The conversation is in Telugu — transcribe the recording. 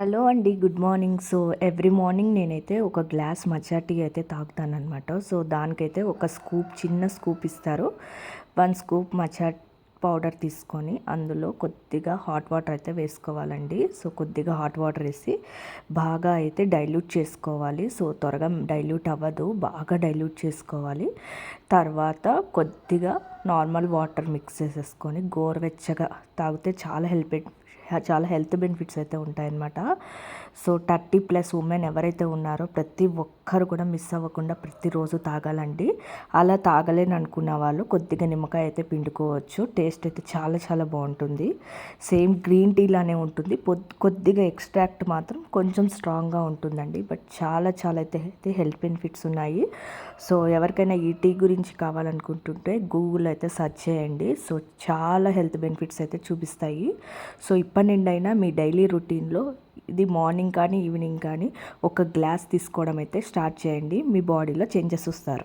హలో అండి. Good morning. So, every morning నేనైతే ఒక గ్లాస్ మచ్చా టీ అయితే తాగుతాననమాట. సో, దానికైతే ఒక స్కూప్, చిన్న స్కూప్ ఇస్తారు. 1 స్కూప్ మచ్చా పౌడర్ తీసుకొని అందులో కొద్దిగా హాట్ వాటర్ అయితే వేసుకోవాలండి. సో, కొద్దిగా హాట్ వాటర్ వేసి బాగా అయితే డైల్యూట్ చేసుకోవాలి. సో, త్వరగా డైల్యూట్ అవ్వదు. బాగా డైల్యూట్ చేసుకోవాలి. తర్వాత కొద్దిగా నార్మల్ వాటర్ మిక్స్ చేసేసుకొని గోరువెచ్చగా తాగితే చాలా హెల్త్ బెనిఫిట్స్ అయితే ఉంటాయన్నమాట. సో 30+ ఉమెన్ ఎవరైతే ఉన్నారో ప్రతి ఒక్కరు కూడా మిస్ అవ్వకుండా ప్రతిరోజు తాగాలండి. అలా తాగలేని అనుకున్న వాళ్ళు కొద్దిగా నిమ్మకాయ అయితే పిండుకోవచ్చు. టేస్ట్ అయితే చాలా చాలా బాగుంటుంది. సేమ్ గ్రీన్ టీ లానే ఉంటుంది. కొద్దిగా ఎక్స్ట్రాక్ట్ మాత్రం కొంచెం స్ట్రాంగ్గా ఉంటుందండి. బట్ చాలా చాలా అయితే హెల్త్ బెనిఫిట్స్ ఉన్నాయి. సో ఎవరికైనా ఈ టీ గురించి కావాలనుకుంటుంటే గూగుల్ అయితే సెర్చ్ చేయండి. సో చాలా హెల్త్ బెనిఫిట్స్ అయితే చూపిస్తాయి. సో ఇప్పటి నుండైనా మీ డైలీ రొటీన్లో ఇది మార్నింగ్ కానీ ఈవినింగ్ కానీ ఒక గ్లాస్ తీసుకోవడం అయితే స్టార్ట్ చేయండి. మీ బాడీలో చేంజెస్ వస్తారు.